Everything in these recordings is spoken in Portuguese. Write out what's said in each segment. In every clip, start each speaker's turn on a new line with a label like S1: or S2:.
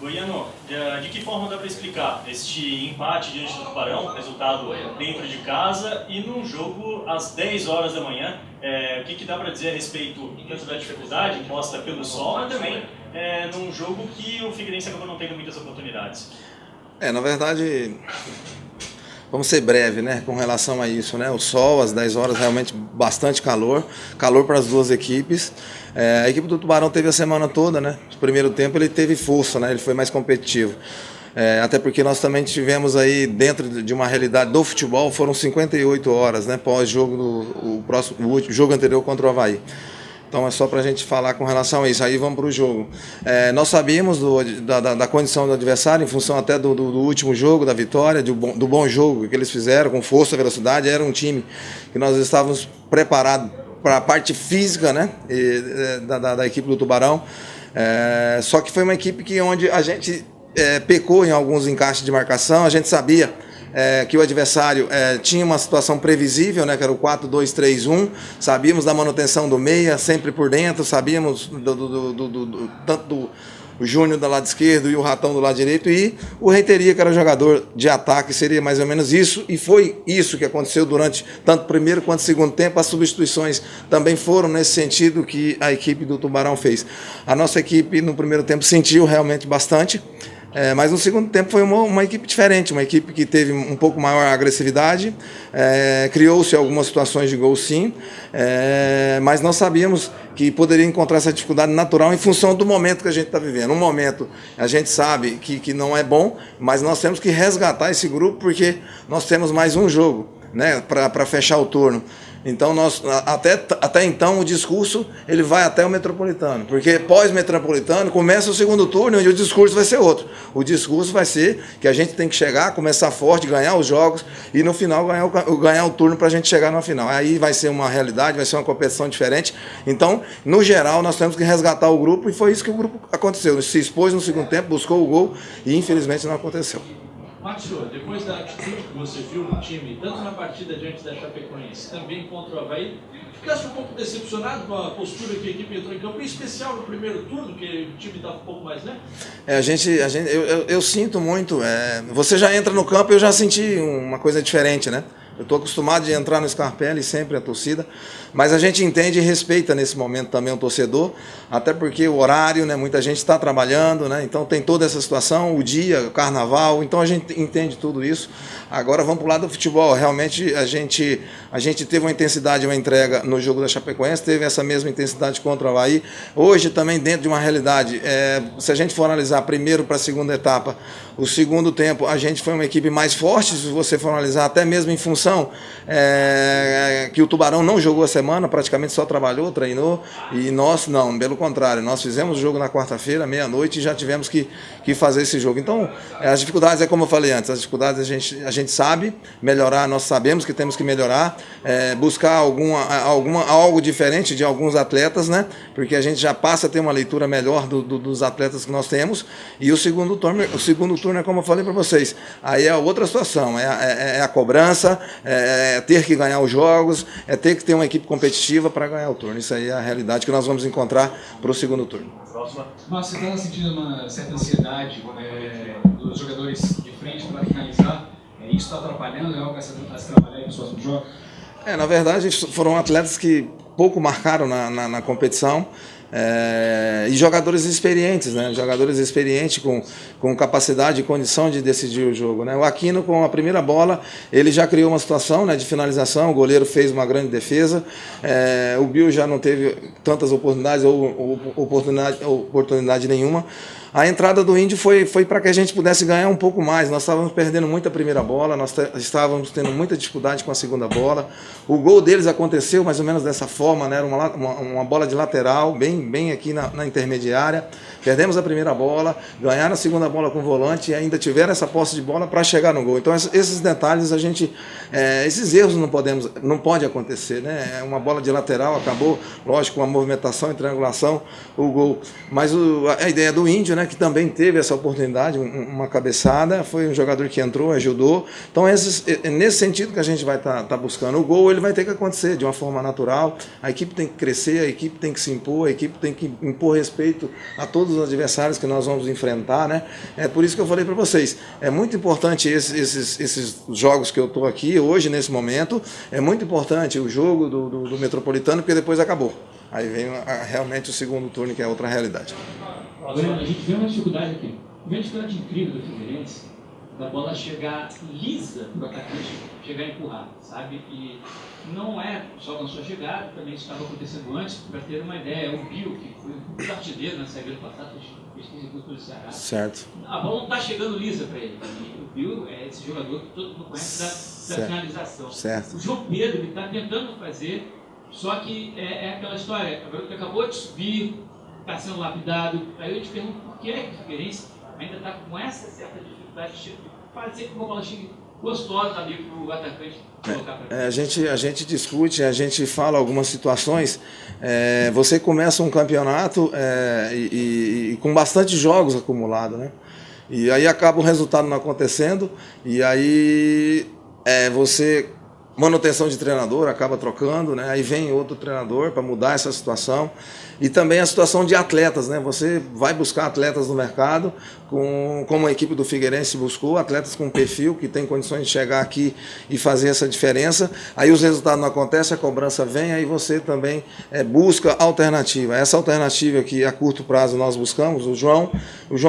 S1: Goiano, de que forma dá para explicar este empate diante do Tubarão, resultado dentro de casa e num jogo às 10 horas da manhã? O que dá para dizer a respeito tanto da dificuldade imposta pelo sol, mas também num jogo que o Figueirense acabou não tendo muitas oportunidades?
S2: Na verdade, vamos ser breve, né, com relação a isso, né? O sol, às 10 horas, realmente bastante calor para as duas equipes. A equipe do Tubarão teve a semana toda, né? No primeiro tempo ele teve força, né? Ele foi mais competitivo. Até porque nós também tivemos aí, dentro de uma realidade do futebol, foram 58 horas, né? Pós-jogo o jogo anterior contra o Avaí. Então é só para a gente falar com relação a isso. Aí vamos para o jogo. Nós sabíamos da condição do adversário, em função até do último jogo, da vitória, do bom jogo que eles fizeram, com força e velocidade. Era um time que nós estávamos preparados para a parte física, né, da equipe do Tubarão. Só que foi uma equipe onde a gente pecou em alguns encaixes de marcação. A gente sabia que o adversário tinha uma situação previsível, né, que era o 4-2-3-1, sabíamos da manutenção do meia, sempre por dentro, sabíamos tanto o Júnior do lado esquerdo e o Ratão do lado direito, e o Reiteria, que era jogador de ataque, seria mais ou menos isso, e foi isso que aconteceu durante tanto o primeiro quanto o segundo tempo. As substituições também foram nesse sentido que a equipe do Tubarão fez. A nossa equipe no primeiro tempo sentiu realmente bastante, mas no segundo tempo foi uma equipe diferente, uma equipe que teve um pouco maior agressividade, criou-se algumas situações de gol sim, mas nós sabíamos que poderia encontrar essa dificuldade natural em função do momento que a gente está vivendo. Um momento, a gente sabe que não é bom, mas nós temos que resgatar esse grupo porque nós temos mais um jogo, né, para fechar o turno. Então, até então, o discurso ele vai até o Metropolitano, porque pós-Metropolitano começa o segundo turno e o discurso vai ser outro. O discurso vai ser que a gente tem que chegar, começar forte, ganhar os jogos e no final ganhar o turno para a gente chegar na final. Aí vai ser uma realidade, vai ser uma competição diferente. Então, no geral, nós temos que resgatar o grupo e foi isso que o grupo aconteceu. Se expôs no segundo tempo, buscou o gol e infelizmente não aconteceu.
S3: Márcio, depois da atitude que você viu no time, tanto na partida diante da Chapecoense, também contra o Avaí, ficaste um pouco decepcionado com a postura que a equipe entrou em campo, em especial no primeiro turno, que o time estava um pouco mais lento?
S2: Eu sinto muito. Você já entra no campo, eu já senti uma coisa diferente, né? Eu estou acostumado de entrar no Scarpelli, sempre a torcida, mas a gente entende e respeita nesse momento também o torcedor, até porque o horário, né, muita gente está trabalhando, né, então tem toda essa situação, o dia, o carnaval, então a gente entende tudo isso. Agora vamos para o lado do futebol. Realmente a gente teve uma intensidade, uma entrega no jogo da Chapecoense, teve essa mesma intensidade contra o Avaí. Hoje também dentro de uma realidade, se a gente for analisar primeiro para a segunda etapa, o segundo tempo a gente foi uma equipe mais forte, se você for analisar até mesmo em função que o Tubarão não jogou a semana, praticamente só trabalhou, treinou, e nós não, pelo contrário, nós fizemos o jogo na quarta-feira, meia-noite, e já tivemos que fazer esse jogo. Então, as dificuldades, como eu falei antes, as dificuldades a gente sabe melhorar, nós sabemos que temos que melhorar, buscar algo diferente de alguns atletas, né? Porque a gente já passa a ter uma leitura melhor dos atletas que nós temos, e o segundo turno é como eu falei para vocês, aí é outra situação, é a cobrança, é ter que ganhar os jogos, é ter que ter uma equipe competitiva para ganhar o turno. Isso aí é a realidade que nós vamos encontrar para o segundo turno.
S4: Mas você está sentindo uma certa ansiedade dos jogadores de frente para finalizar? Isso está atrapalhando a se trabalhar nos próximos jogos?
S2: Na verdade, foram atletas que pouco marcaram na competição. E jogadores experientes, né? Jogadores experientes com capacidade e condição de decidir o jogo, né? O Aquino, com a primeira bola, ele já criou uma situação, né, de finalização, o goleiro fez uma grande defesa, o Bill já não teve tantas oportunidades ou oportunidade nenhuma. A entrada do Índio foi para que a gente pudesse ganhar um pouco mais. Nós estávamos perdendo muito a primeira bola, nós estávamos tendo muita dificuldade com a segunda bola. O gol deles aconteceu mais ou menos dessa forma, né? Era uma bola de lateral, bem aqui na intermediária. Perdemos a primeira bola, ganharam a segunda bola com o volante e ainda tiveram essa posse de bola para chegar no gol. Então esses detalhes esses erros não pode acontecer, né? Uma bola de lateral acabou, lógico, com a movimentação e triangulação, o gol. Mas a ideia do Índio, né, que também teve essa oportunidade, uma cabeçada, foi um jogador que entrou, ajudou. Então, nesse sentido que a gente vai estar buscando. O gol ele vai ter que acontecer de uma forma natural, a equipe tem que crescer, a equipe tem que se impor, a equipe equipe tem que impor respeito a todos os adversários que nós vamos enfrentar, né? É por isso que eu falei para vocês, é muito importante esses jogos que eu estou aqui hoje, nesse momento, é muito importante o jogo do Metropolitano, porque depois acabou. Aí vem realmente o segundo turno, que é outra realidade.
S5: A gente vê uma dificuldade aqui. Uma dificuldade incrível do Figueirense, da bola chegar lisa para o atacante, chegar a empurrar, sabe? E não é só na sua chegada, também isso estava acontecendo antes, para ter uma ideia. O Bill, que foi um artilheiro na Série B passada, fez 15 gols pelo Ceará.
S2: Certo.
S5: A bola não está chegando lisa para ele. E o Bill é esse jogador que todo mundo conhece da finalização.
S2: Certo.
S5: O João Pedro, ele está tentando fazer, só que é aquela história, o garoto que acabou de subir, está sendo lapidado. Aí eu te pergunto por que é que o Figueirense ainda está com essa certa dificuldade de fazer com que a bola chegue gostosa ali para o atacante colocar para
S2: a gente discute, a gente fala algumas situações. Você começa um campeonato e com bastante jogos acumulados, né? E aí acaba o resultado não acontecendo, e aí você, manutenção de treinador, acaba trocando, né? Aí vem outro treinador para mudar essa situação. E também a situação de atletas, né? Você vai buscar atletas no mercado, como a equipe do Figueirense buscou, atletas com perfil, que tem condições de chegar aqui e fazer essa diferença. Aí os resultados não acontecem, a cobrança vem, aí você também busca alternativa. Essa alternativa que a curto prazo nós buscamos, o João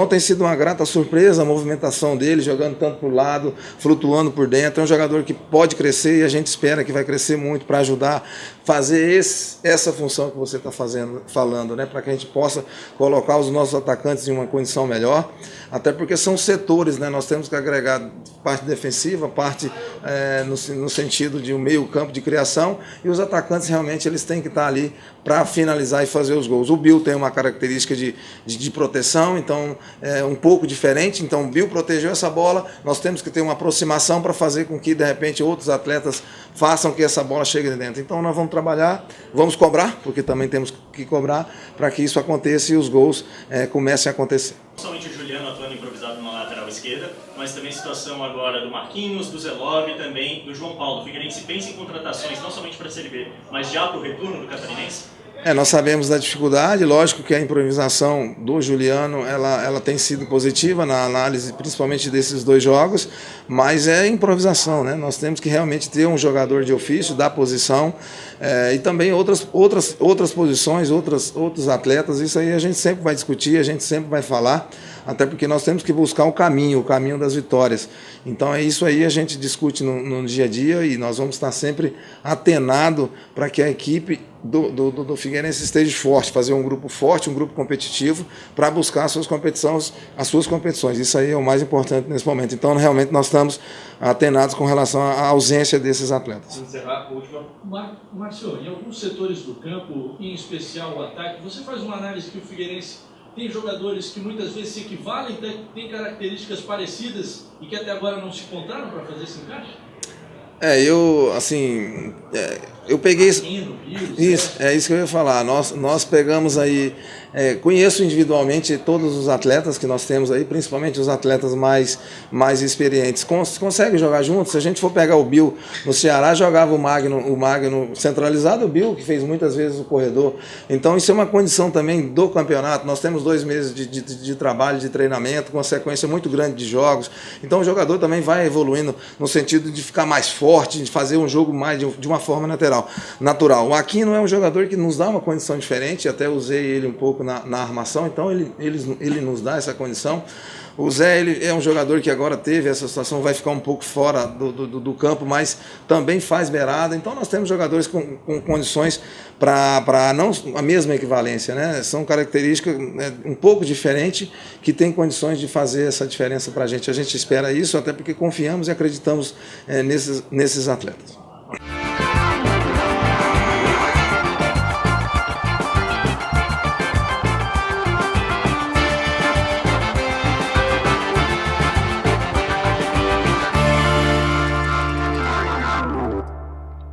S2: tem sido uma grata surpresa, a movimentação dele, jogando tanto para o lado, flutuando por dentro. É um jogador que pode crescer e a gente espera que vai crescer muito para ajudar a fazer essa função que você está falando, né, para que a gente possa colocar os nossos atacantes em uma condição melhor, até porque são setores, né, nós temos que agregar parte defensiva, parte no sentido de um meio campo de criação, e os atacantes realmente eles têm que estar ali para finalizar e fazer os gols. O Bill tem uma característica de proteção, então é um pouco diferente, então o Bill protegeu essa bola, nós temos que ter uma aproximação para fazer com que de repente outros atletas façam que essa bola chegue dentro. Então nós vamos trabalhar, vamos cobrar, porque também temos que cobrar para que isso aconteça e os gols comecem a acontecer.
S1: Não somente o Juliano atuando improvisado na lateral esquerda, mas também a situação agora do Marquinhos, do Zelov e também do João Paulo. O Figueirense pensa em contratações não somente para a Série B, mas já para o retorno do Catarinense?
S2: Nós sabemos da dificuldade, lógico que a improvisação do Juliano ela tem sido positiva na análise, principalmente desses dois jogos, mas é improvisação, né? Nós temos que realmente ter um jogador de ofício, da posição, e também outras posições, outros atletas. Isso aí a gente sempre vai discutir, a gente sempre vai falar, até porque nós temos que buscar o caminho das vitórias. Então é isso aí, a gente discute no dia a dia e nós vamos estar sempre atenado para que a equipe do Figueirense esteja forte, fazer um grupo forte, um grupo competitivo, para buscar as suas competições. Isso aí é o mais importante nesse momento. Então, realmente, nós estamos atenados com relação à ausência desses atletas.
S3: Encerrar a última. Márcio, em alguns setores do campo, em especial o ataque, você faz uma análise que o Figueirense tem jogadores que muitas vezes se equivalem, têm características parecidas e que até agora não se encontraram para fazer esse encaixe?
S2: Eu peguei isso, é isso que eu ia falar. Nós pegamos aí, conheço individualmente todos os atletas que nós temos aí, principalmente os atletas mais experientes. Consegue jogar juntos? Se a gente for pegar o Bill no Ceará, jogava o Magno centralizado, o Bill que fez muitas vezes o corredor. Então isso é uma condição também do campeonato. Nós temos 2 meses de trabalho, de treinamento, com uma sequência muito grande de jogos. Então o jogador também vai evoluindo no sentido de ficar mais forte, de fazer um jogo mais de uma forma natural. O Aquino é um jogador que nos dá uma condição diferente, até usei ele um pouco na armação, então ele nos dá essa condição. O Zé ele é um jogador que agora teve essa situação, vai ficar um pouco fora do campo, mas também faz beirada. Então nós temos jogadores com condições para não a mesma equivalência, né? São características um pouco diferentes que têm condições de fazer essa diferença para a gente. A gente espera isso, até porque confiamos e acreditamos nesses atletas.